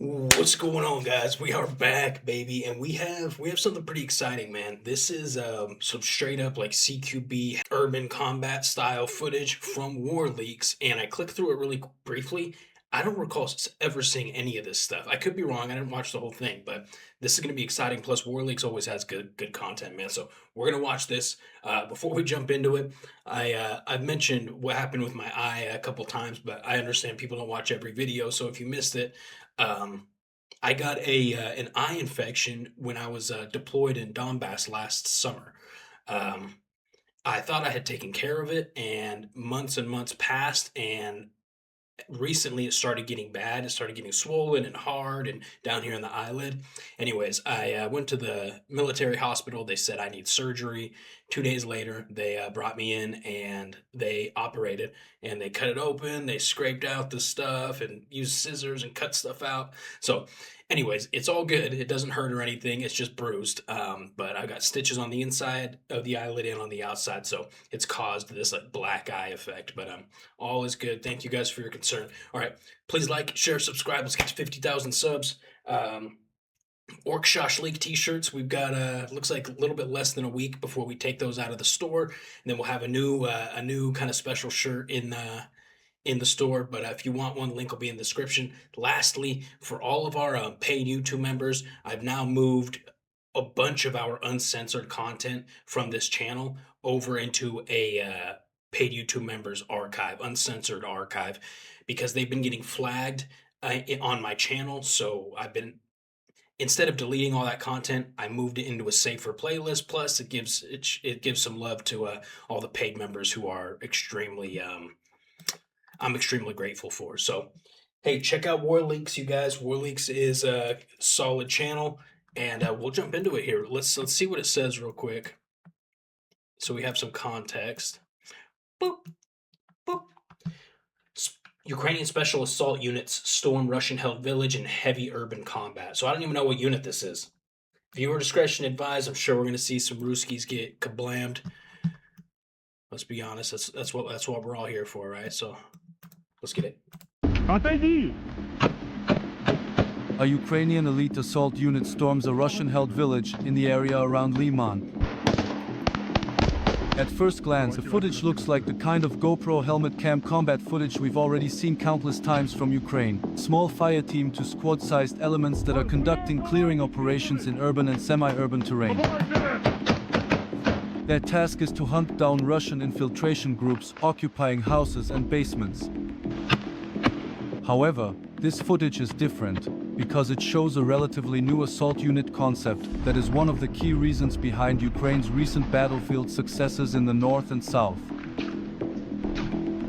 What's going on, guys? We are back, baby, and we have something pretty exciting, man. This is some straight up like CQB urban combat style footage from War Leaks, and I clicked through it really briefly. I don't recall ever seeing any of this stuff. I could be wrong. I didn't watch the whole thing, but this is going to be exciting. Plus, War Leaks always has good content, man. So we're gonna watch this. Before we jump into it, I've mentioned what happened with my eye a couple times, but I understand people don't watch every video, so if you missed it. Um, I got a an eye infection when I was deployed in Donbass last summer. Um, I thought I had taken care of it, and months passed, and recently it started getting bad. It started getting swollen and hard and down here in the eyelid. Anyways, I went to the military hospital. They said I need surgery. 2 days later, they brought me in and they operated and they cut it open. They scraped out the stuff and used scissors and cut stuff out. So, anyways, it's all good. It doesn't hurt or anything. It's just bruised. But I got stitches on the inside of the eyelid and on the outside. So it's caused this like black eye effect. But all is good. Thank you guys for your concern. All right. Please like, share, subscribe. Let's get to 50,000 subs. ORC SHASHLIK t-shirts. We've got looks like a little bit less than a week before we take those out of the store, and then we'll have a new kind of special shirt in the store. But if you want one, link will be in the description. Lastly, for all of our paid YouTube members, I've now moved a bunch of our uncensored content from this channel over into a paid YouTube members archive, uncensored archive, because they've been getting flagged on my channel. So instead of deleting all that content, I moved it into a safer playlist. Plus, it gives some love to all the paid members who are I'm extremely grateful for. So, hey, check out War Leaks, you guys. War Leaks is a solid channel, and we'll jump into it here. Let's see what it says real quick, so we have some context. Boop, boop. Ukrainian Special Assault Units storm Russian-held village in heavy urban combat. So I don't even know what unit this is. Viewer discretion advised. I'm sure we're going to see some Ruskies get kablammed. Let's be honest. That's what we're all here for, right? So let's get it. A Ukrainian elite assault unit storms a Russian-held village in the area around Liman. At first glance, the footage looks like the kind of GoPro helmet cam combat footage we've already seen countless times from Ukraine. Small fire team to squad-sized elements that are conducting clearing operations in urban and semi-urban terrain. Their task is to hunt down Russian infiltration groups occupying houses and basements. However, this footage is different, because it shows a relatively new assault unit concept that is one of the key reasons behind Ukraine's recent battlefield successes in the north and south.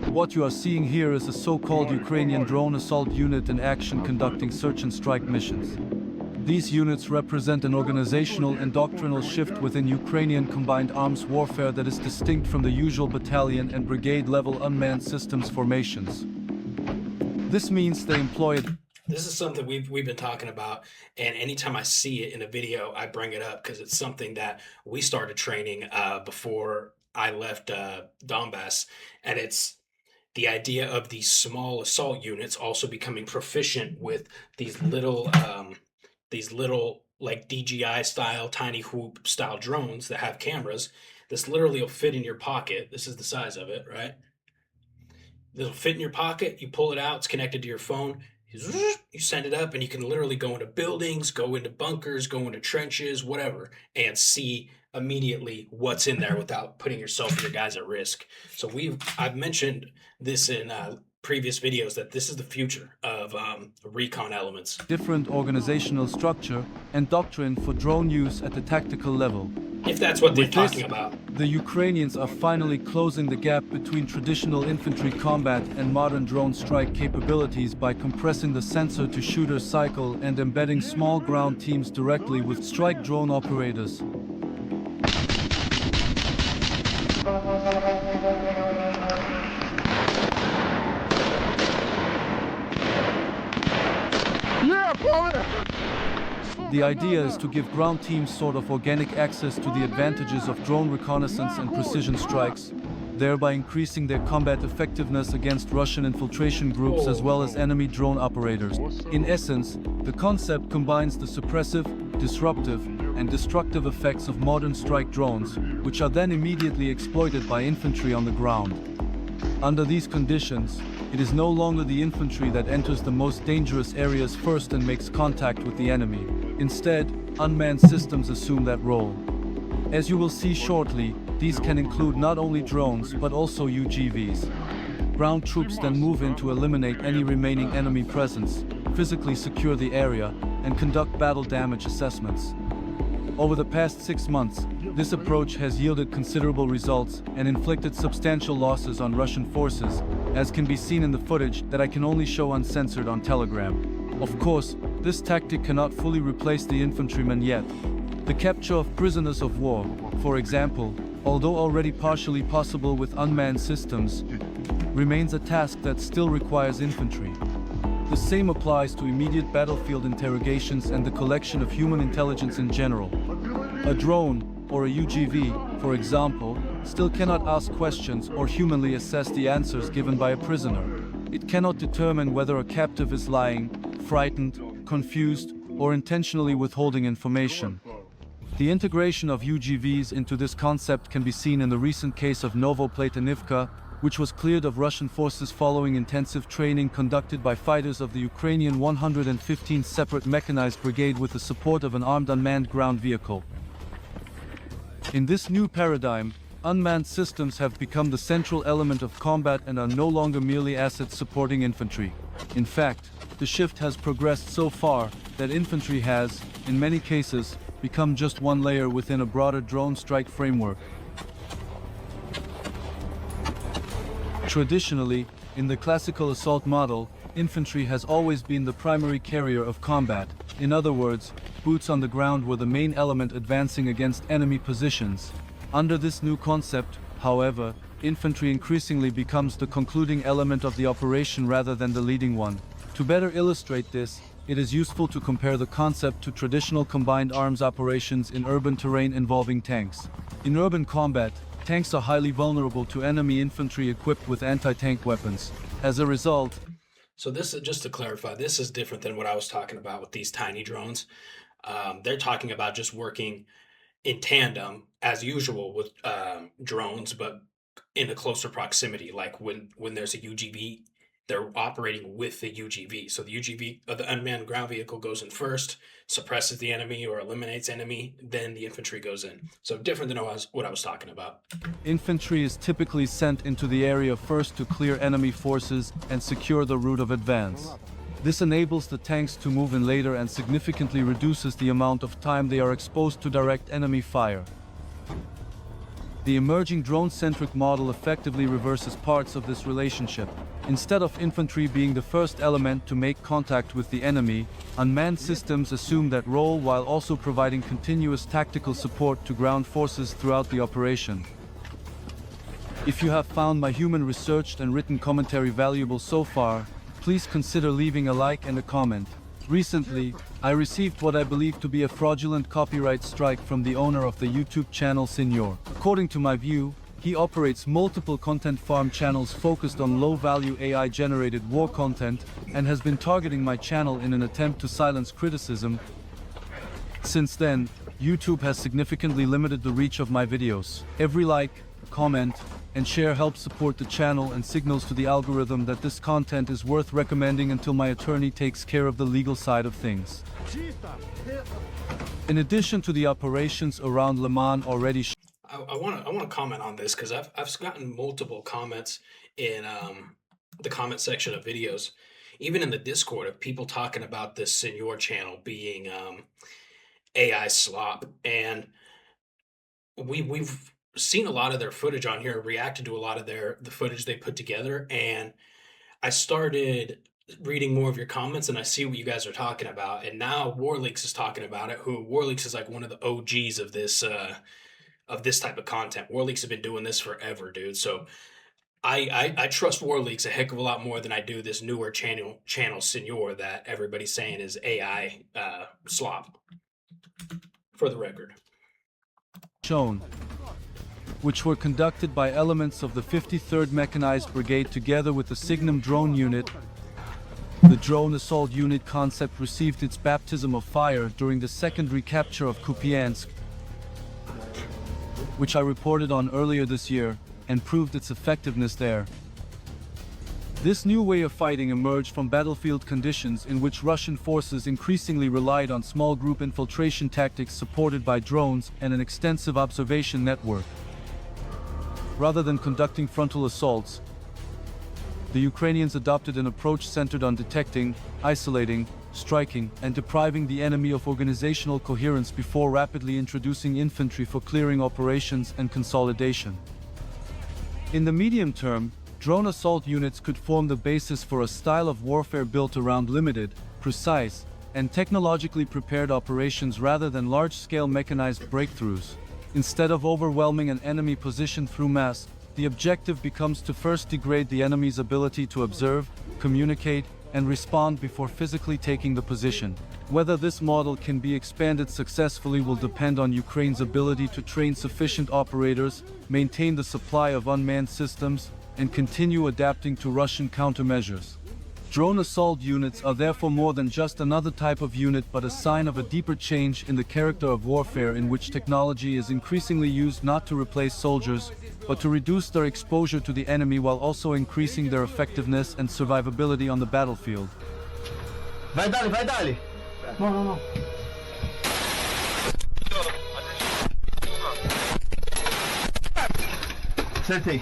What you are seeing here is a so-called Ukrainian drone assault unit in action conducting search and strike missions. These units represent an organizational and doctrinal shift within Ukrainian combined arms warfare that is distinct from the usual battalion and brigade level unmanned systems formations. This means they employ This is something we've been talking about, and anytime I see it in a video, I bring it up because it's something that we started training before I left Donbass, and it's the idea of these small assault units also becoming proficient with these little like DJI style, tiny whoop style drones that have cameras. This literally will fit in your pocket. This is the size of it, right? This will fit in your pocket. You pull it out. It's connected to your phone. You send it up, and you can literally go into buildings, go into bunkers, go into trenches, whatever, and see immediately what's in there without putting yourself and your guys at risk. So I've mentioned this in previous videos that this is the future of recon elements. Different organizational structure and doctrine for drone use at the tactical level. If that's what they're talking about. The Ukrainians are finally closing the gap between traditional infantry combat and modern drone strike capabilities by compressing the sensor to shooter cycle and embedding small ground teams directly with strike drone operators. The idea is to give ground teams sort of organic access to the advantages of drone reconnaissance and precision strikes, thereby increasing their combat effectiveness against Russian infiltration groups as well as enemy drone operators. In essence, the concept combines the suppressive, disruptive, and destructive effects of modern strike drones, which are then immediately exploited by infantry on the ground. Under these conditions, it is no longer the infantry that enters the most dangerous areas first and makes contact with the enemy. Instead, unmanned systems assume that role. As you will see shortly, these can include not only drones but also UGVs. Ground troops then move in to eliminate any remaining enemy presence, physically secure the area, and conduct battle damage assessments. Over the past 6 months, this approach has yielded considerable results and inflicted substantial losses on Russian forces, as can be seen in the footage that I can only show uncensored on Telegram. Of course, this tactic cannot fully replace the infantrymen yet. The capture of prisoners of war, for example, although already partially possible with unmanned systems, remains a task that still requires infantry. The same applies to immediate battlefield interrogations and the collection of human intelligence in general. A drone, or a UGV, for example, still cannot ask questions or humanly assess the answers given by a prisoner. It cannot determine whether a captive is lying, frightened, confused, or intentionally withholding information. The integration of UGVs into this concept can be seen in the recent case of Novoplatonivka, which was cleared of Russian forces following intensive training conducted by fighters of the Ukrainian 115th Separate Mechanized Brigade with the support of an armed unmanned ground vehicle. In this new paradigm, unmanned systems have become the central element of combat and are no longer merely assets supporting infantry. In fact, the shift has progressed so far that infantry has, in many cases, become just one layer within a broader drone strike framework. Traditionally, in the classical assault model, infantry has always been the primary carrier of combat. In other words, boots on the ground were the main element advancing against enemy positions. Under this new concept, however, infantry increasingly becomes the concluding element of the operation rather than the leading one. To better illustrate this, it is useful to compare the concept to traditional combined arms operations in urban terrain involving tanks. In urban combat, tanks are highly vulnerable to enemy infantry equipped with anti-tank weapons. As a result, So this is, just to clarify, this is different than what I was talking about with these tiny drones. They're talking about just working in tandem as usual with drones, but in a closer proximity. Like when there's a UGV, they're operating with the UGV. So the UGV, the unmanned ground vehicle, goes in first, suppresses the enemy or eliminates enemy, then the infantry goes in. So different than what I was talking about. infantry is typically sent into the area first to clear enemy forces and secure the route of advance. This enables the tanks to move in later and significantly reduces the amount of time they are exposed to direct enemy fire. The emerging drone-centric model effectively reverses parts of this relationship. Instead of infantry being the first element to make contact with the enemy, unmanned systems assume that role while also providing continuous tactical support to ground forces throughout the operation. If you have found my human researched and written commentary valuable so far, please consider leaving a like and a comment. Recently, I received what I believe to be a fraudulent copyright strike from the owner of the YouTube channel Senior. According to my view, he operates multiple content farm channels focused on low-value AI-generated war content and has been targeting my channel in an attempt to silence criticism. Since then, YouTube has significantly limited the reach of my videos. Every like, comment, and share helps support the channel and signals to the algorithm that this content is worth recommending until my attorney takes care of the legal side of things. In addition to the operations around Le Mans already I want to comment on this because I've gotten multiple comments in the comment section of videos, even in the Discord, of people talking about this Senior channel being AI slop, and we've seen a lot of their footage on here, reacted to a lot of the footage they put together, and I started reading more of your comments and I see what you guys are talking about, and now Warleaks is talking about it. Who Warleaks is like one of the OGs of this type of content. Warleaks have been doing this forever, dude. So I trust Warleaks a heck of a lot more than I do this newer channel Senior that everybody's saying is AI slop. For the record. shown. which were conducted by elements of the 53rd Mechanized Brigade together with the Signum drone unit. The drone assault unit concept received its baptism of fire during the second recapture of Kupiansk, which I reported on earlier this year, and proved its effectiveness there. This new way of fighting emerged from battlefield conditions in which Russian forces increasingly relied on small group infiltration tactics supported by drones and an extensive observation network. Rather than conducting frontal assaults, the Ukrainians adopted an approach centered on detecting, isolating, striking, and depriving the enemy of organizational coherence before rapidly introducing infantry for clearing operations and consolidation. In the medium term, drone assault units could form the basis for a style of warfare built around limited, precise, and technologically prepared operations rather than large-scale mechanized breakthroughs. Instead of overwhelming an enemy position through mass, the objective becomes to first degrade the enemy's ability to observe, communicate, and respond before physically taking the position. Whether this model can be expanded successfully will depend on Ukraine's ability to train sufficient operators, maintain the supply of unmanned systems, and continue adapting to Russian countermeasures. Drone assault units are therefore more than just another type of unit but a sign of a deeper change in the character of warfare in which technology is increasingly used not to replace soldiers, but to reduce their exposure to the enemy while also increasing their effectiveness and survivability on the battlefield. Vai dali, vai dali! No. Acertei.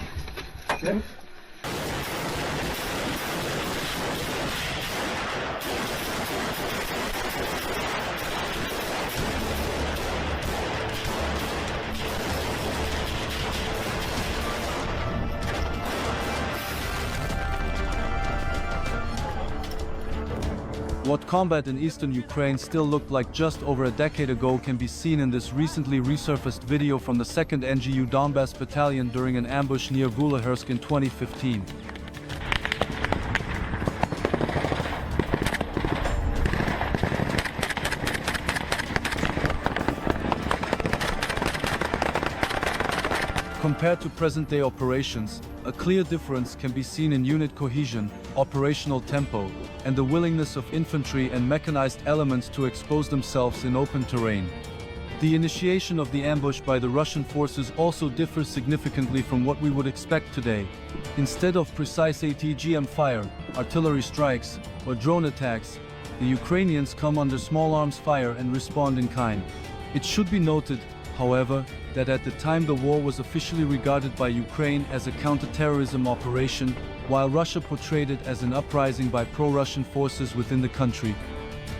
What combat in eastern Ukraine still looked like just over a decade ago can be seen in this recently resurfaced video from the 2nd NGU Donbass Battalion during an ambush near Vulahersk in 2015. Compared to present-day operations, a clear difference can be seen in unit cohesion, operational tempo, and the willingness of infantry and mechanized elements to expose themselves in open terrain. The initiation of the ambush by the Russian forces also differs significantly from what we would expect today. Instead of precise ATGM fire, artillery strikes, or drone attacks, the Ukrainians come under small arms fire and respond in kind. It should be noted, however, that at the time the war was officially regarded by Ukraine as a counter-terrorism operation, while Russia portrayed it as an uprising by pro-Russian forces within the country.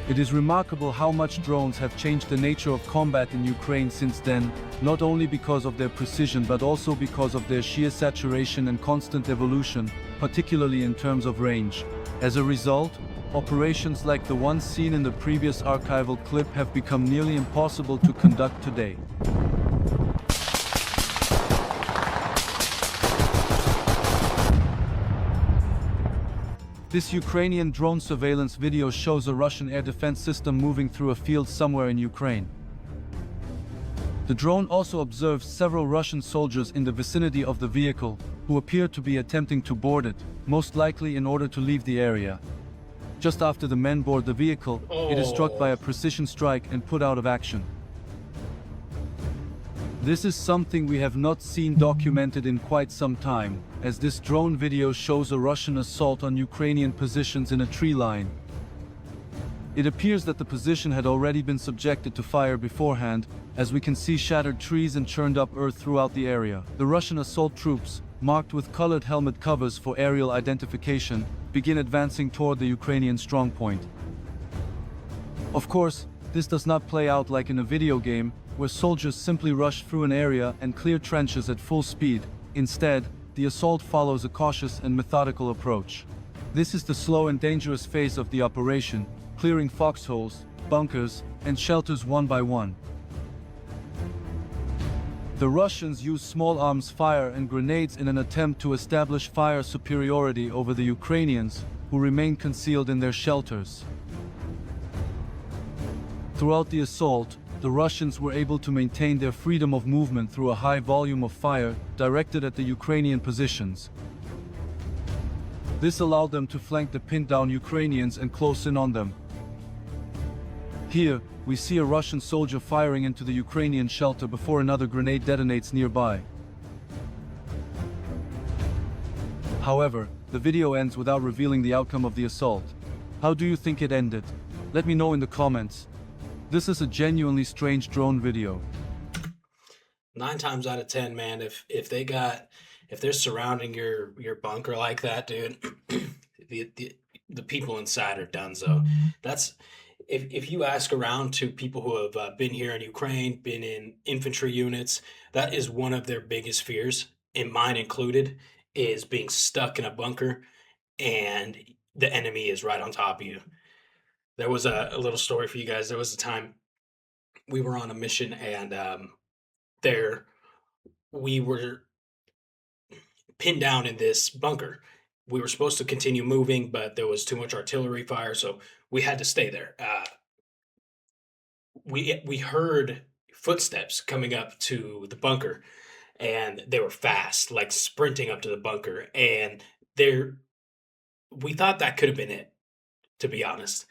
It is remarkable how much drones have changed the nature of combat in Ukraine since then, not only because of their precision but also because of their sheer saturation and constant evolution, particularly in terms of range. As a result, operations like the ones seen in the previous archival clip have become nearly impossible to conduct today. This Ukrainian drone surveillance video shows a Russian air defense system moving through a field somewhere in Ukraine. The drone also observes several Russian soldiers in the vicinity of the vehicle, who appear to be attempting to board it, most likely in order to leave the area. Just after the men board the vehicle, it is struck by a precision strike and put out of action. This is something we have not seen documented in quite some time, as this drone video shows a Russian assault on Ukrainian positions in a tree line. It appears that the position had already been subjected to fire beforehand, as we can see shattered trees and churned up earth throughout the area. The Russian assault troops, marked with colored helmet covers for aerial identification, begin advancing toward the Ukrainian strongpoint. Of course, this does not play out like in a video game, where soldiers simply rush through an area and clear trenches at full speed. Instead, the assault follows a cautious and methodical approach. This is the slow and dangerous phase of the operation, clearing foxholes, bunkers, and shelters one by one. The Russians use small arms fire and grenades in an attempt to establish fire superiority over the Ukrainians, who remain concealed in their shelters. Throughout the assault, the Russians were able to maintain their freedom of movement through a high volume of fire directed at the Ukrainian positions. This allowed them to flank the pinned-down Ukrainians and close in on them. Here, we see a Russian soldier firing into the Ukrainian shelter before another grenade detonates nearby. However, the video ends without revealing the outcome of the assault. How do you think it ended? Let me know in the comments. This is a genuinely strange drone video. 9 times out of 10, man, if they're surrounding your bunker like that, dude, the people inside are donezo. That's if you ask around to people who have been here in Ukraine, been in infantry units, that is one of their biggest fears, and mine included, is being stuck in a bunker and the enemy is right on top of you. There was a little story for you guys. There was a time we were on a mission and there we were pinned down in this bunker. We were supposed to continue moving, but there was too much artillery fire, so we had to stay there. We heard footsteps coming up to the bunker, and they were fast, like sprinting up to the bunker. And we thought that could have been it, to be honest.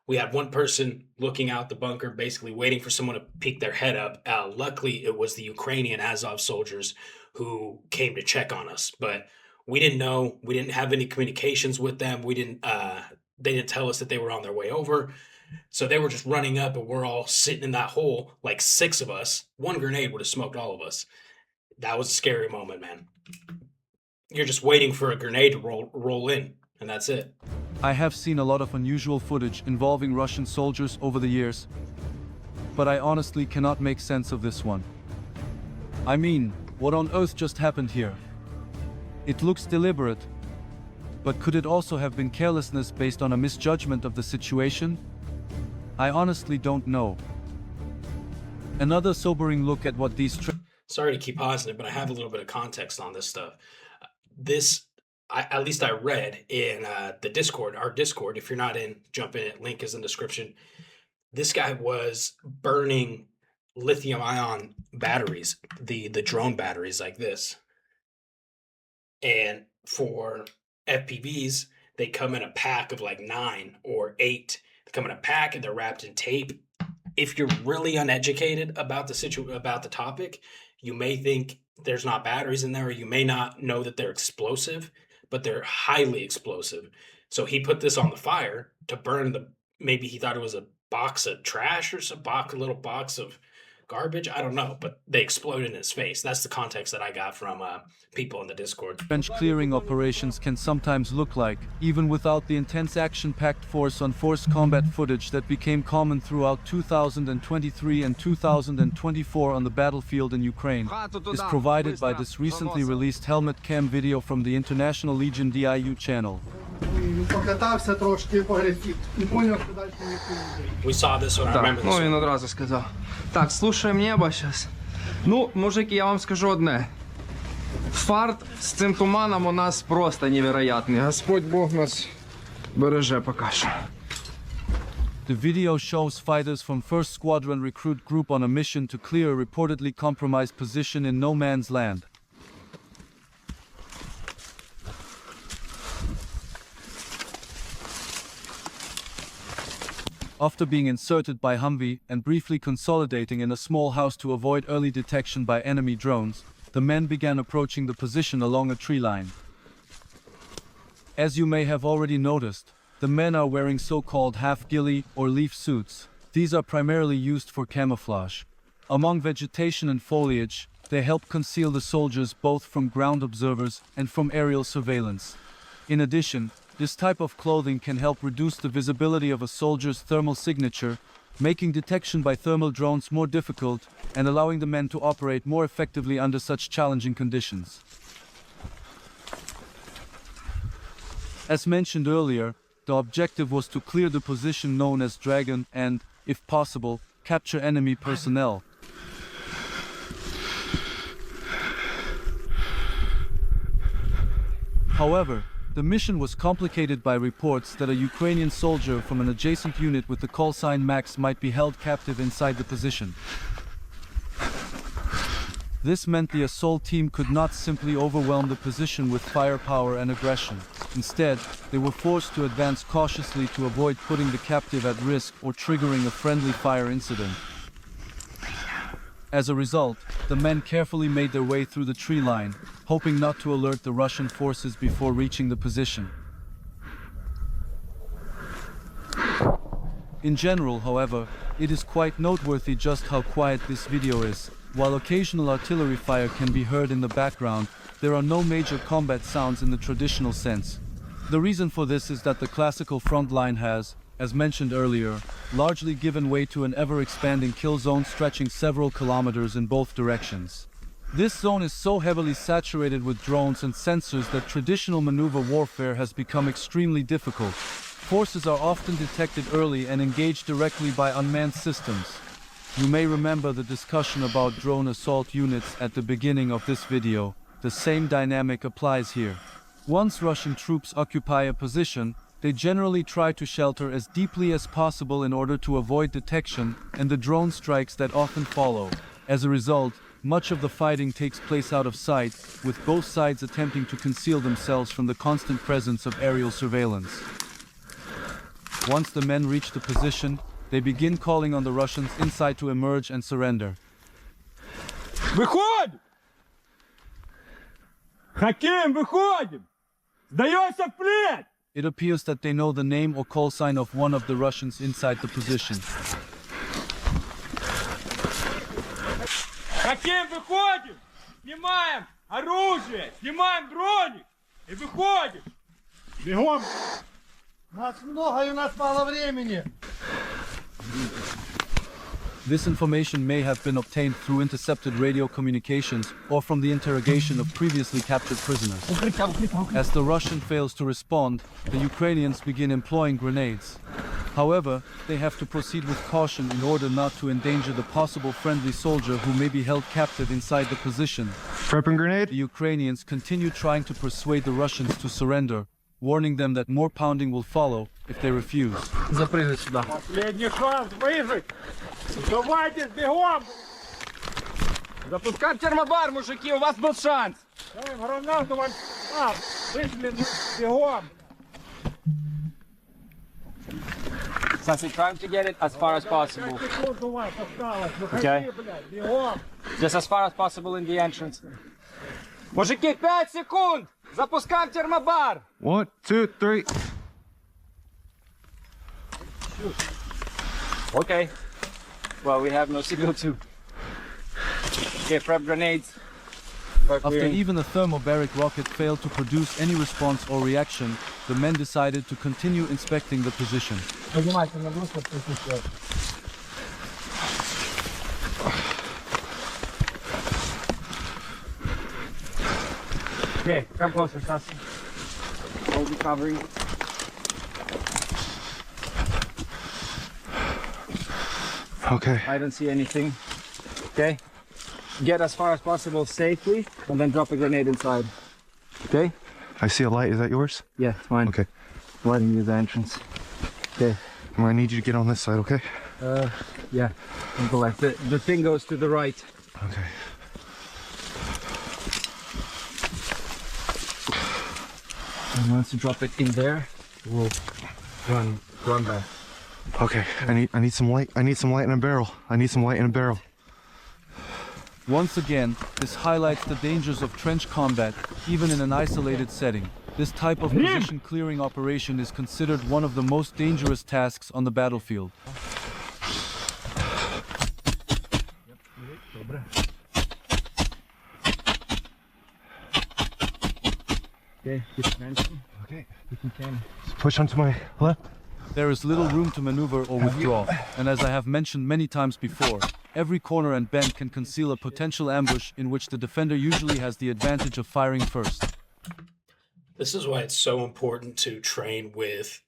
We had one person looking out the bunker, basically waiting for someone to peek their head up. Luckily, it was the Ukrainian Azov soldiers who came to check on us, but we didn't know. We didn't have any communications with them. They didn't tell us that they were on their way over. So they were just running up, and we're all sitting in that hole, like 6 of us. One grenade would have smoked all of us. That was a scary moment, man. You're just waiting for a grenade to roll in, and that's it. I have seen a lot of unusual footage involving Russian soldiers over the years, but I honestly cannot make sense of this one. I mean, what on earth just happened here? It looks deliberate, but could it also have been carelessness based on a misjudgment of the situation? I honestly don't know. Another sobering look at what these Sorry to keep pausing it, but I have a little bit of context on this stuff. At least I read in the Discord, our Discord. If you're not in, jump in it. Link is in the description. This guy was burning lithium-ion batteries, the drone batteries like this. And for FPVs, they come in a pack of like 9 or 8. They come in a pack and they're wrapped in tape. If you're really uneducated about the topic, you may think there's not batteries in there, or you may not know that they're explosive, but they're highly explosive. So he put this on the fire to burn maybe he thought it was a box of trash or a little box of garbage. I don't know, but they exploded in his face. That's the context that I got from people in the Discord. trench clearing operations can sometimes look like, even without the intense action-packed force-on-force combat footage that became common throughout 2023 and 2024 on the battlefield in Ukraine, is provided by this recently released helmet cam video from the International Legion DIU channel. We saw this one, I remember this Ну, він one. одразу сказав. Так, слушаємо небо зараз. Ну, мужики, я вам скажу одне. Фарт з цим туманом у нас просто невероятний. Господь Бог нас береже поки що. The video shows fighters from 1st Squadron Recruit Group on a mission to clear a reportedly compromised position in no man's land. After being inserted by Humvee and briefly consolidating in a small house to avoid early detection by enemy drones, the men began approaching the position along a tree line. As you may have already noticed, the men are wearing so-called half-ghillie or leaf suits. These are primarily used for camouflage. Among vegetation and foliage, they help conceal the soldiers both from ground observers and from aerial surveillance. In addition, this type of clothing can help reduce the visibility of a soldier's thermal signature, making detection by thermal drones more difficult and allowing the men to operate more effectively under such challenging conditions. As mentioned earlier, the objective was to clear the position known as Dragon and, if possible, capture enemy personnel. However, The mission was complicated by reports that a Ukrainian soldier from an adjacent unit with the call sign Max might be held captive inside the position. This meant the assault team could not simply overwhelm the position with firepower and aggression. Instead, they were forced to advance cautiously to avoid putting the captive at risk or triggering a friendly fire incident. As a result, the men carefully made their way through the tree line, hoping not to alert the Russian forces before reaching the position. In general, however, it is quite noteworthy just how quiet this video is. While occasional artillery fire can be heard in the background, there are no major combat sounds in the traditional sense. The reason for this is that the classical front line has, as mentioned earlier, largely given way to an ever-expanding kill zone stretching several kilometers in both directions. This zone is so heavily saturated with drones and sensors that traditional maneuver warfare has become extremely difficult. Forces are often detected early and engaged directly by unmanned systems. You may remember the discussion about drone assault units at the beginning of this video. The same dynamic applies here. Once Russian troops occupy a position, they generally try to shelter as deeply as possible in order to avoid detection and the drone strikes that often follow. As a result, much of the fighting takes place out of sight, with both sides attempting to conceal themselves from the constant presence of aerial surveillance. Once the men reach the position, they begin calling on the Russians inside to emerge and surrender. Выходим! Хаким, выходим! Сдаемся в плен! It appears that they know the name or call sign of one of the Russians inside the position. Хаким, выходим! Снимаем оружие! Снимаем дроник! И выходим! Бегом! Нас много и у нас мало времени. This information may have been obtained through intercepted radio communications or from the interrogation of previously captured prisoners. As the Russian fails to respond, the Ukrainians begin employing grenades. However, they have to proceed with caution in order not to endanger the possible friendly soldier who may be held captive inside the position. Prepping grenade? The Ukrainians continue trying to persuade the Russians to surrender, warning them that more pounding will follow if they refuse. Запрыгни сюда. Последний шанс выжить! Давайте, бегом! Запускаем термобар, мужики, у вас был шанс! Давай, гранату вам! Вышли, бегом! Sassy, trying to get it as far as possible. 5 секунд у вас осталось. Okay. Выходи, блядь, бегом! Just as far as possible in the entrance. Мужики, 5 секунд! Запускаем термобар! 1, 2, 3. Okay. Well, we have no signal to. Okay, prep grenades. After even a thermobaric rocket failed to produce any response or reaction, the men decided to continue inspecting the position. Внимательно, просто присутствует. Okay, come closer, Sassy. Hold the covering. Okay. I don't see anything. Okay. Get as far as possible safely, and then drop a grenade inside. Okay? I see a light. Is that yours? Yeah, it's mine. Okay. Lighting you the entrance. Okay. I'm gonna need you to get on this side, okay? Yeah. On the left. The thing goes to the right. Okay. And once you drop it in there, we'll run back. Okay. I need some light. I need some light in a barrel. I need some light in a barrel. Once again, this highlights the dangers of trench combat, even in an isolated setting. This type of position clearing operation is considered one of the most dangerous tasks on the battlefield. Okay, keep advancing. Okay. If you can. Push onto my left. There is little room to maneuver or withdraw, and as I have mentioned many times before, every corner and bend can conceal a potential ambush in which the defender usually has the advantage of firing first. This is why it's so important to train with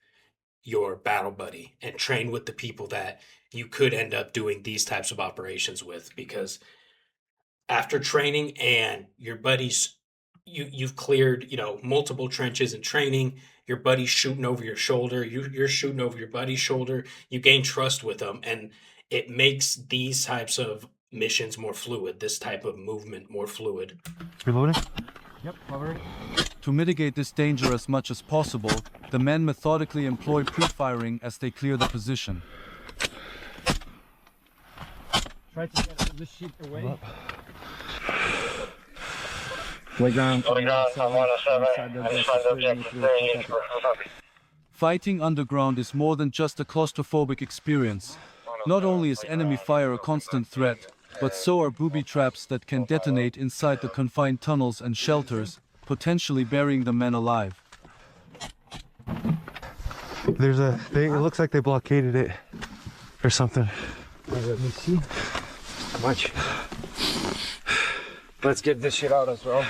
your battle buddy and train with the people that you could end up doing these types of operations with, because after training and your buddy's you've cleared, you know, multiple trenches in training. Your buddy's shooting over your shoulder. You're shooting over your buddy's shoulder. You gain trust with them, and it makes these types of missions more fluid. This type of movement more fluid. Reloading. Yep, cover it. To mitigate this danger as much as possible, the men methodically employ pre-firing as they clear the position. Try to get the shit away. Playground. Fighting underground is more than just a claustrophobic experience. Not only is enemy fire a constant threat, but so are booby traps that can detonate inside the confined tunnels and shelters, potentially burying the men alive. There's a. It looks like they blockaded it, or something. Let me see. Much. Let's get this shit out as well.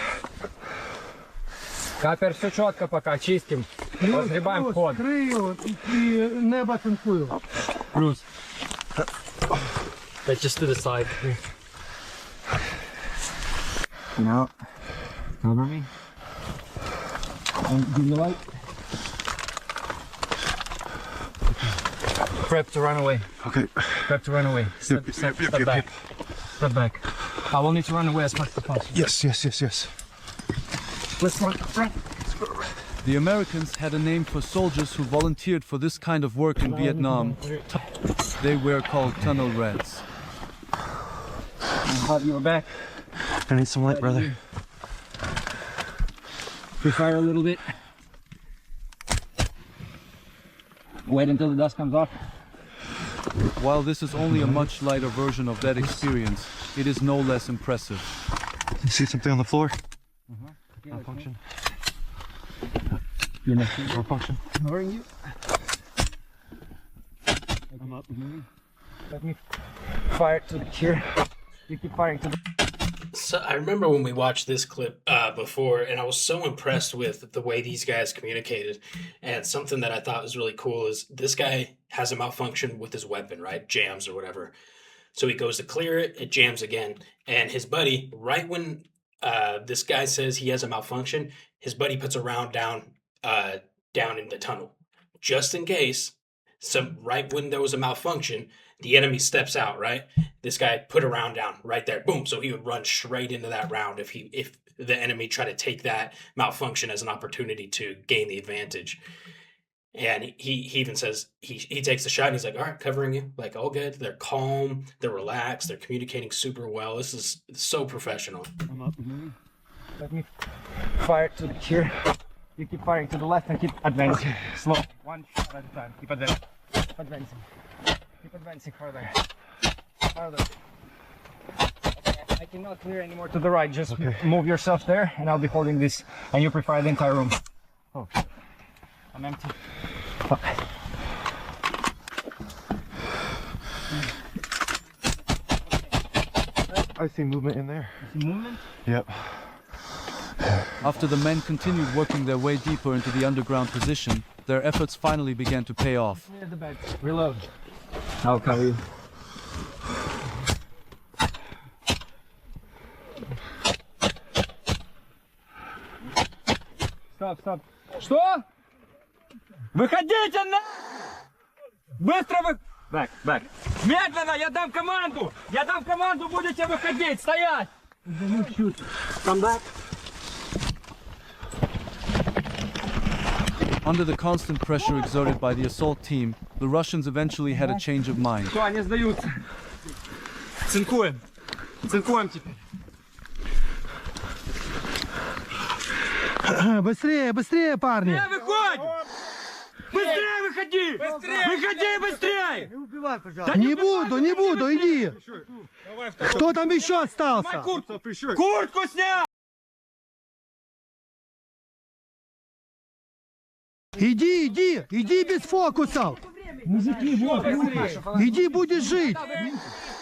Капер, все четко пока, чистим. Разгребаем вход. Крию і небо танкую. Bruce. But just to the side. Now, cover me. And give me light. Prep to run away. Okay. Prep to run away. Step back. Step back. I will need to run away as much as possible. Yes, yes, yes, yes. Let's run. The Americans had a name for soldiers who volunteered for this kind of work in Vietnam. They were called tunnel rats. Have your back. I need some light, brother. Pre-fire a little bit. Wait until the dust comes off. While this is only a much lighter version of that experience, it is no less impressive. You see something on the floor? Malfunction. Malfunction. Ignoring you. I'm up. Let me fire to here. You keep firing to the. So I remember when we watched this clip before, and I was so impressed with the way these guys communicated. And something that I thought was really cool is this guy has a malfunction with his weapon, right? Jams or whatever. So he goes to clear it, it jams again. And his buddy, right when this guy says he has a malfunction, his buddy puts a round down in the tunnel. Just in case, right when there was a malfunction, the enemy steps out, right? This guy put a round down right there. Boom. So he would run straight into that round if the enemy tried to take that malfunction as an opportunity to gain the advantage. And he even says he takes the shot and he's like, all right, covering you. Like, all good. They're calm. They're relaxed. They're communicating super well. This is so professional. I'm up. Let me fire to here. You keep firing to the left and keep advancing. Okay. Slow. One shot at a time. Keep advancing. Advancing. Keep advancing further. Farther. Okay, I cannot clear anymore to the right. Just move yourself there and I'll be holding this and you pre-fire the entire room. Oh, I'm empty. Fuck. I see movement in there. You see movement? Yep. After the men continued working their way deeper into the underground position, their efforts finally began to pay off. Near the bed. Reload. I'll cover you. Стоп. Что? Выходите на! Быстро вы... Back. Медленно, я дам команду! Будете выходить! Стоять! Come back. Under the constant pressure exerted by the assault team, the Russians eventually had a change of mind. Все, они сдаются. Цинкуем теперь. Быстрее, парни! Выходи! Быстрее выходи! Выходи быстрее! Не убивай, пожалуйста. Не буду, иди! Кто там еще остался? Куртку снял! Иди без фокусов! Мужики, вот, Иди, будешь жить!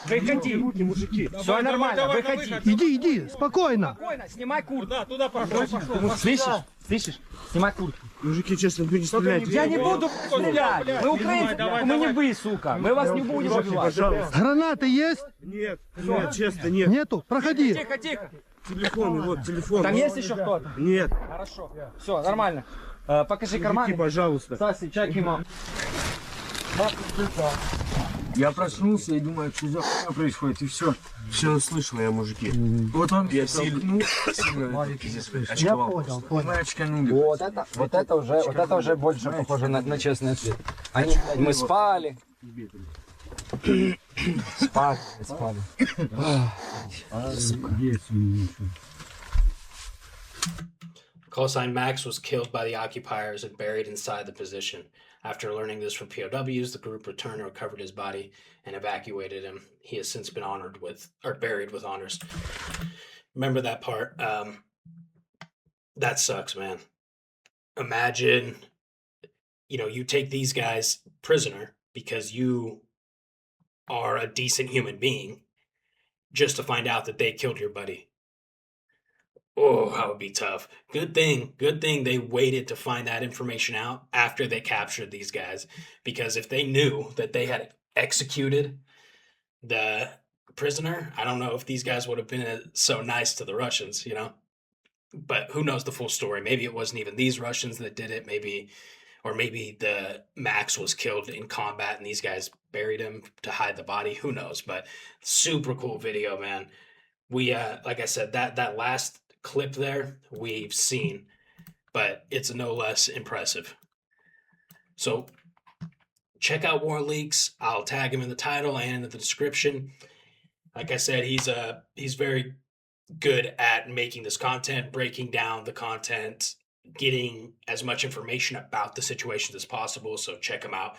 Выходи! Все нормально, выходи! Иди, спокойно! Снимай куртку! Туда пошел! Слышишь? Снимай куртку! Мужики, честно, вы не стреляйте. Я не буду стрелять! Мы украинцы, мы не вы, сука! Мы вас не будем убивать! Гранаты есть? Нет, честно, нет. Нету? Проходи! Тихо! Телефон, вот телефон. Там есть еще кто-то? Нет. Хорошо. Все, нормально. Покажи карман. Пожалуйста. Стаси, check him out. Я проснулся и думаю, что за хуйня происходит, и все. Все слышал я, мужики. Вот он Я сильно Я понял. Вот это уже больше похоже на честный ответ. Мы спали. Спали. Callsign Max was killed by the occupiers and buried inside the position. After learning this from POWs, the group returned and recovered his body and evacuated him. He has since been buried with honors. Remember that part. That sucks, man. Imagine, you take these guys prisoner because you are a decent human being just to find out that they killed your buddy. Oh, that would be tough. Good thing they waited to find that information out after they captured these guys. Because if they knew that they had executed the prisoner, I don't know if these guys would have been so nice to the Russians, But who knows the full story? Maybe it wasn't even these Russians that did it. Maybe the Max was killed in combat and these guys buried him to hide the body. Who knows? But super cool video, man. We, like I said, that last clip there we've seen, but it's no less impressive. So check out War Leaks. I'll tag him in the title and in the description. Like I said, he's very good at making this content, breaking down the content, getting as much information about the situations as possible. So check him out.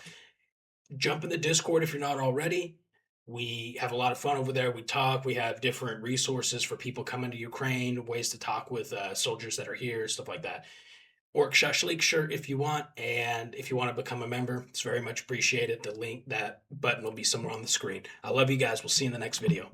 Jump in the Discord if you're not already. We have a lot of fun over there. We talk. We have different resources for people coming to Ukraine, ways to talk with soldiers that are here, stuff like that. ORC SHASHLIK Shirt if you want. And if you want to become a member, it's very much appreciated. That button will be somewhere on the screen. I love you guys. We'll see you in the next video.